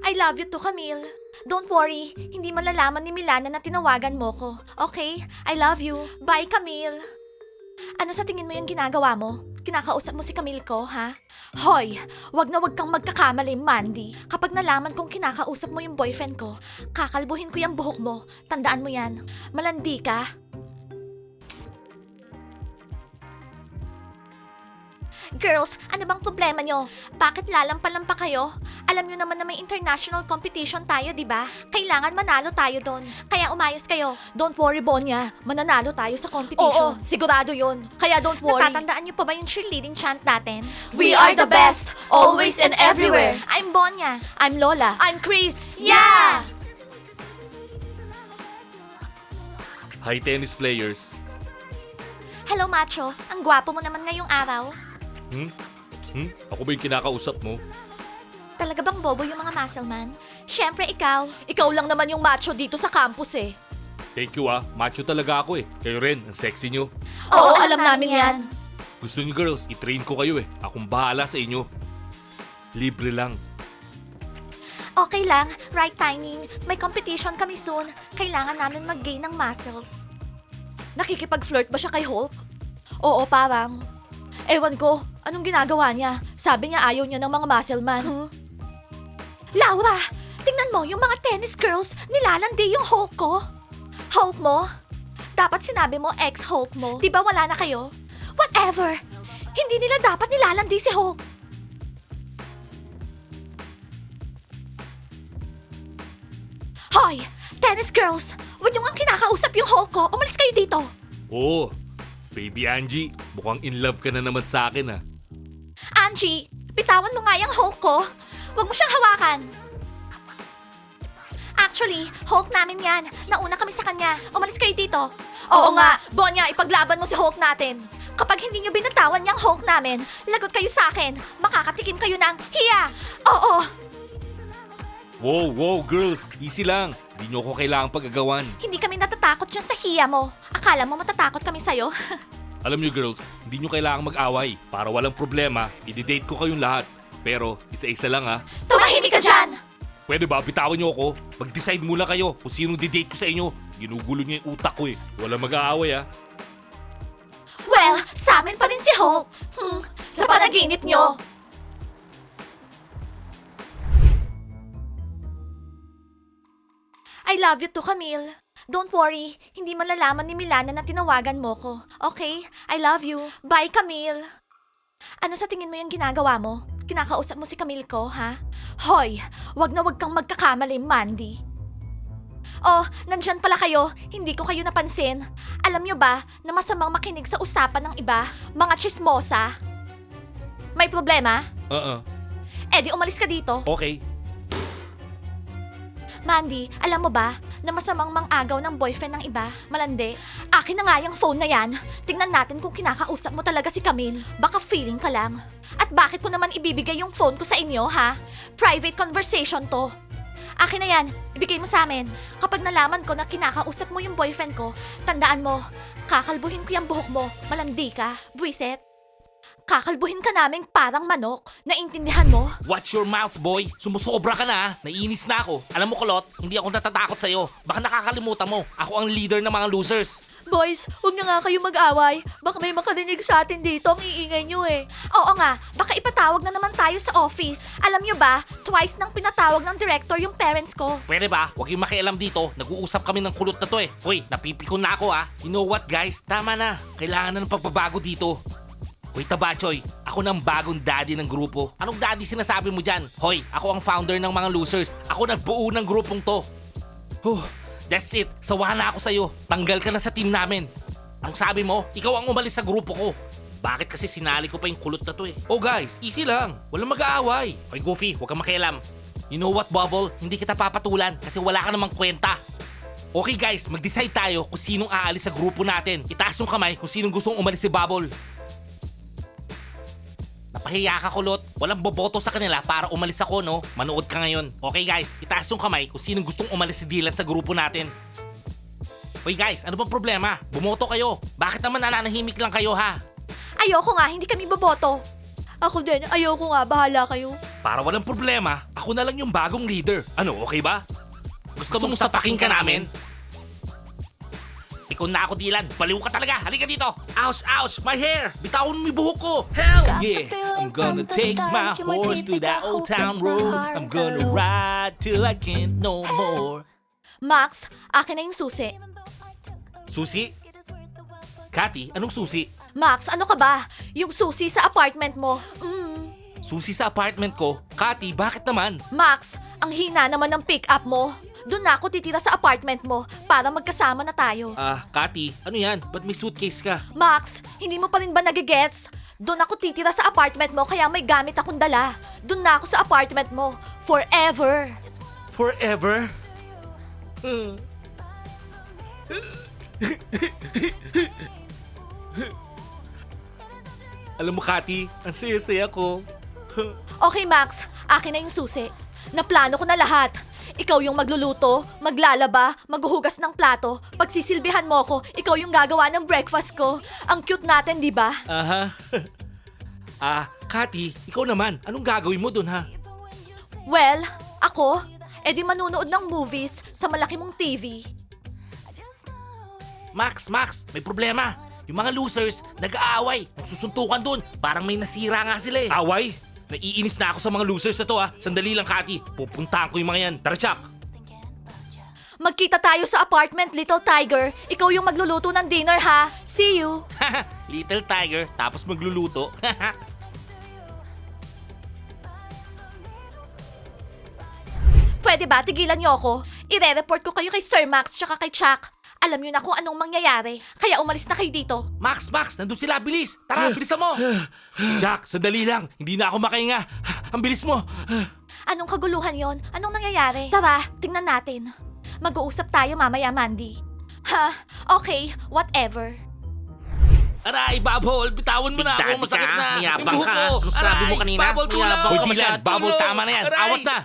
I love you too, Camille. Don't worry, hindi malalaman ni Milana na tinawagan mo ko. Okay? I love you. Bye, Camille. Ano sa tingin mo yung ginagawa mo? Kinakausap mo si Camille ko, ha? Hoy, wag na wag kang magkakamali, Mandy. Kapag nalaman kong kinakausap mo yung boyfriend ko, kakalbuhin ko yung buhok mo. Tandaan mo yan. Malandi ka. Girls, ano bang problema nyo? Bakit lalampa-lampa kayo? Alam nyo naman na may international competition tayo, di ba? Kailangan manalo tayo doon. Kaya umayos kayo. Don't worry, Bonya. Mananalo tayo sa competition. Oo, sigurado yun. Kaya don't worry. Natatandaan nyo pa ba yung cheerleading chant natin? We are the best, always and everywhere. I'm Bonya. I'm Lola. I'm Chris. Yeah! Hi, tennis players. Hello, Macho. Ang gwapo mo naman ngayong araw. Ako ba yung kinakausap mo? Talaga bang bobo yung mga muscle man? Siyempre, ikaw. Ikaw lang naman yung macho dito sa campus eh. Thank you macho talaga ako eh. Kayo rin, ang sexy nyo. Oo, alam namin yan. Gusto niyo girls, i-train ko kayo eh. Akong bahala sa inyo. Libre lang. Okay lang, right timing. May competition kami soon. Kailangan namin mag-gain ng muscles. Nakikipag-flirt ba siya kay Hulk? Oo, parang. Ewan ko, anong ginagawa niya? Sabi niya ayaw niya ng mga muscle man. Laura, tingnan mo yung mga tennis girls, nilalandi yung Hulk ko. Hulk mo? Dapat sinabi mo ex-Hulk mo. Di ba wala na kayo? Whatever. Hindi nila dapat nilalandi si Hulk. Hoy! Tennis girls! Huwag niyo nga kinakausap yung Hulk ko. Umalis kayo dito. Oo, baby Angie, mukhang in love ka na naman sa akin Angie, bitawan mo nga yung Hulk ko. Huwag mo siyang hawakan. Actually, Hulk namin yan. Nauna kami sa kanya. Umalis kayo dito. Oo nga, Bonya, ipaglaban mo si Hulk natin. Kapag hindi nyo binatawan yung Hulk namin, lagot kayo sa akin. Makakatikim kayo ng hiya. Oo. Wow, girls, easy lang. Di nyo ako kailangang pagagawan. Hindi kami natatakot dyan sa hiya mo. Akala mo matatakot kami sa'yo? Alam nyo girls, hindi nyo kailangang mag-away. Para walang problema, i-date ko kayong lahat. Pero, isa-isa lang Tumahimik ka dyan! Pwede ba, bitawan nyo ako? Mag-decide muna kayo kung sinong didate ko sa inyo. Ginugulo nyo yung utak ko eh. Walang mag-aaway Well, sa amin pa rin si Hulk. Sa panaginip nyo. I love you too, Camille. Don't worry, hindi malalaman ni Milana na tinawagan mo ko. Okay? I love you. Bye, Camille. Ano sa tingin mo yung ginagawa mo? Kinakausap mo si Camille ko, ha? Hoy, wag na wag kang magkakamali, Mandy. Oh, nandyan pala kayo. Hindi ko kayo napansin. Alam nyo ba na masamang makinig sa usapan ng iba? Mga chismosa. May problema? Eh di umalis ka dito. Okay. Mandy, alam mo ba na masamang mang-agaw ng boyfriend ng iba? Malandi. Akin na nga yung phone na yan. Tingnan natin kung kinakausap mo talaga si Camille. Baka feeling ka lang. At bakit ko naman ibibigay yung phone ko sa inyo, ha? Private conversation to. Akin na yan. Ibigay mo sa amin. Kapag nalaman ko na kinakausap mo yung boyfriend ko, tandaan mo, kakalbuhin ko yung buhok mo. Malandi ka. Buisit. Kakalbuhin ka naming parang manok. Naintindihan mo? Watch your mouth, boy. Sumusobra ka na, naiinis na ako. Alam mo, Kulot, hindi ako natatakot sa'yo. Baka nakakalimutan mo, ako ang leader ng mga losers. Boys, huwag na nga kayo mag-away. Baka may makarinig sa atin dito, ang iingay nyo eh. Oo nga, baka ipatawag na naman tayo sa office. Alam nyo ba, twice nang pinatawag ng director yung parents ko. Pwede ba? Huwag yung makialam dito. Nag-uusap kami ng kulot na to eh. Hoy, napipikon na ako. You know what, guys? Tama na. Kailangan na ng pagbabago dito. Hoy, Tabachoy, ako ng bagong daddy ng grupo. Anong daddy sinasabi mo dyan? Hoy, ako ang founder ng mga losers. Ako nagbuo ng grupong to. That's it. Sawa na ako sa'yo. Tanggal ka na sa team namin. Ang sabi mo, ikaw ang umalis sa grupo ko. Bakit kasi sinali ko pa yung kulot na to eh? Oh guys, easy lang. Walang mag-aaway. Hoy, Goofy, huwag kang makialam. You know what, Bubble? Hindi kita papatulan kasi wala ka namang kwenta. Okay guys, mag-decide tayo kung sinong aalis sa grupo natin. Itaas yung kamay kung sinong gustong umalis si Bubble. Napahiya ka, Kulot. Walang boboto sa kanila para umalis ako, no? Manood ka ngayon. Okay guys, itaas yung kamay kung sinong gustong umalis si Dylan sa grupo natin. Hoy guys, ano bang problema? Bumoto kayo. Bakit naman nananahimik lang kayo, ha? Ayoko nga, hindi kami boboto. Ako din, ayoko nga, bahala kayo. Para walang problema, ako na lang yung bagong leader. Ano, okay ba? Gusto mong sapakin ka namin? Ikaw na ako, Dylan. Baliw ka talaga. Halika dito. Ouch, ouch, my hair. Bitawan mo yung buhok ko. Hell yeah. I'm gonna take my horse to that old town road. I'm gonna ride till I can't no more. Max, akin na yung susi. Susi? Cathy, anong susi? Max, ano ka ba? Yung susi sa apartment mo. Susi sa apartment ko? Cathy, bakit naman? Max, ang hina naman ng pick-up mo. Doon na ako titira sa apartment mo para magkasama na tayo. Cathy, ano yan? Ba't may suitcase ka? Max, hindi mo pa rin ba nagigets? Doon ako titira sa apartment mo kaya may gamit akong dala. Doon na ako sa apartment mo. Forever. Forever? Alam mo, Cathy, ang saya-saya ko. Okay, Max, akin na yung susi. Naplano ko na lahat. Ikaw yung magluluto, maglalaba, maghuhugas ng plato. Pagsisilbihan mo ko, ikaw yung gagawa ng breakfast ko. Ang cute natin, di ba? Aha. Cathy, ikaw naman. Anong gagawin mo dun, ha? Well, ako, edi manunood ng movies sa malaki mong TV. Max, may problema. Yung mga losers, nag-aaway. Nagsusuntukan dun. Parang may nasira nga sila eh. Away? Naiinis na ako sa mga losers na to, ha. Sandali lang, Cathy. Pupuntahan ko yung mga yan. Tara, Chuck. Magkita tayo sa apartment, Little Tiger. Ikaw yung magluluto ng dinner, ha? See you! Little Tiger, tapos magluluto. Pwede ba tigilan niyo ako? Ire-report ko kayo kay Sir Max tsaka kay Chuck. Alam niyo na kung anong mangyayari. Kaya umalis na kayo dito. Max, nandun sila. Bilis. Tara, bilisan mo. Jack, sandali lang. Hindi na ako makahinga. Ang bilis mo. Anong kaguluhan yon? Anong nangyayari? Tara, tingnan natin. Mag-uusap tayo mamaya, Mandy. Ha? Okay, whatever. Aray, Bubble, bitawan mo na ako. Masakit na. Mayabang Yung ka. buhok ko. Anong sabi mo Aray, kanina? Bubble, tulong. Mayabang Hoy, ka Dylan, masyado. Bubble, Tulong. tama na yan. Aray. Awat na.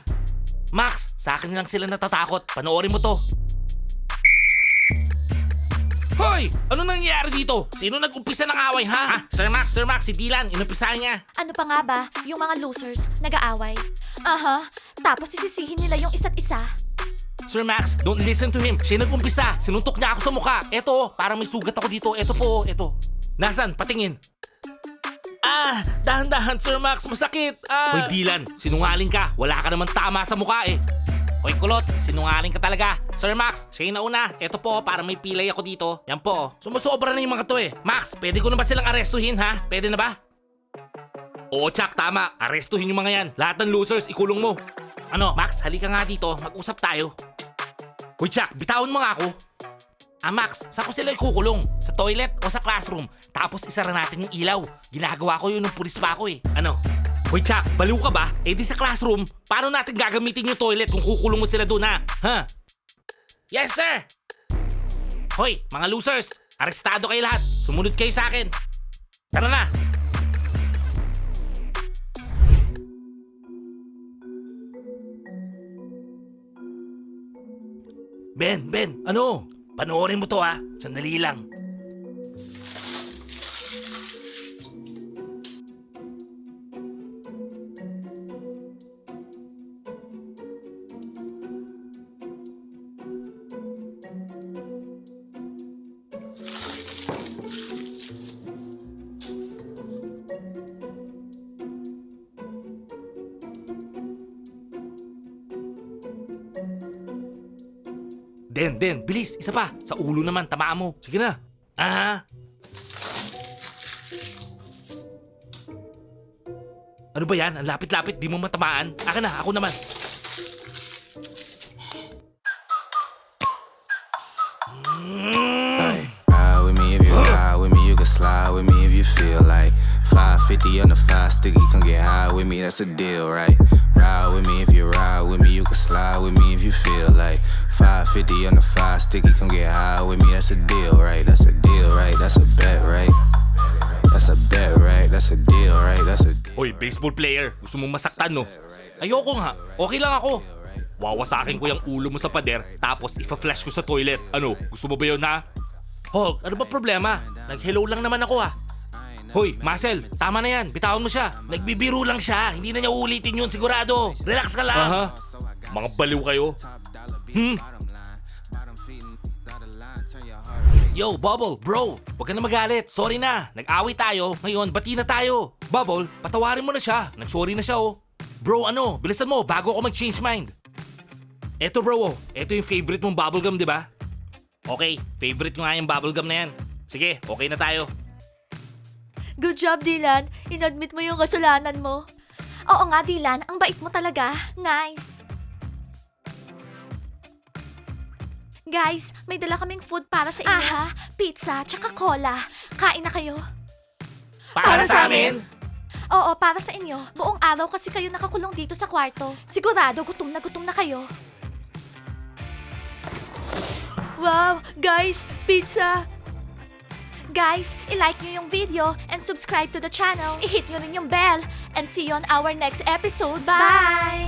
Max, sa akin lang sila natatakot. Panoorin mo to. Hoy! Ano nangyayari dito? Sino nag-umpisa ng away, ha? Sir Max, si Dylan. Inumpisahan niya. Ano pa nga ba? Yung mga losers, nag-aaway. Aha, tapos sisisihin nila yung isa't isa. Sir Max, don't listen to him. Siya nag-umpisa. Sinuntok niya ako sa mukha. Eto, parang may sugat ako dito. Eto po, eto. Nasaan? Patingin. Dahan-dahan, Sir Max. Masakit. Hoy, Dylan, sinungaling ka. Wala ka naman tama sa mukha eh. Hoy, kulot, sinungaling ka talaga. Sir Max, siya yung nauna. Eto po, parang may pilay ako dito. Yan po. Sumusobra na yung mga to eh. Max, pwede ko na ba silang arestuhin, ha? Pwede na ba? Oo, Chuck, tama. Arestuhin yung mga yan. Lahat ng losers, ikulong mo. Ano, Max, halika nga dito. Mag-usap tayo. Hoy, Chuck, bitawan mo nga ako. Max, saan ko sila ikukulong? Sa toilet o sa classroom? Tapos isara natin yung ilaw. Ginagawa ko yun nung pulis pa ako eh. Ano? Hoy, Chuck, baliw ka ba? Eh di sa classroom, paano natin gagamitin yung toilet kung kukulong mo sila doon, ha? Ha? Yes, sir! Hoy, mga losers, arestado kayo lahat. Sumunod kayo sa akin. Tara na! Ben, ano? Panoorin mo to, ha? Sandali lang. Den, bilis, isa pa. Sa ulo naman, tamaan mo. Sige na. Ano ba yan? Ang lapit-lapit, di mo matamaan. Akin na, ako naman. Ride with me if you ride with me, you can slide with me if you feel like 550 on the 5 sticky, come get high with me, that's a deal, right? Ride with me if you ride with me, you can slide with me if you feel like 550 on the 5 sticky, come get high with me, that's a deal, right? That's a deal, right? That's a bet, right? That's a bet, right? That's a deal, right? That's a deal. Hoy, baseball player. Gusto mong masaktan, no? Ayoko nga. Okay lang ako. Wawasakin ko yung ulo mo sa pader, tapos ifa-flash ko sa toilet. Ano? Gusto mo ba yun, ha? Hulk, ano ba problema? Nag-hello lang naman ako, ha? Hoy, Marcel, tama na yan. Bitawan mo siya. Nagbibiro lang siya. Hindi na niya uulitin yun sigurado. Relax ka lang. Aha. Mga baliw kayo. Yo, Bubble, bro. Huwag ka na magalit. Sorry na. Nag-away tayo. Ngayon, bati na tayo. Bubble, patawarin mo na siya. Nag-sorry na siya, oh. Bro, ano? Bilisan mo bago ako mag-change mind. Eto, bro, oh. Eto yung favorite mong bubblegum, di ba? Okay, favorite ko nga yung bubblegum na yan. Sige, okay na tayo. Good job, Dylan. Inadmit mo yung kasalanan mo. Oo nga, Dylan. Ang bait mo talaga. Nice. Guys, may dala kaming food para sa inyo. Aha, pizza, tsaka cola. Kain na kayo. Para sa amin? Oo, para sa inyo. Buong araw kasi kayo nakakulong dito sa kwarto. Sigurado gutom na kayo. Wow, guys, pizza! Guys, i-like nyo yung video and subscribe to the channel. I-hit nyo rin yung bell. And see you on our next episodes. Bye!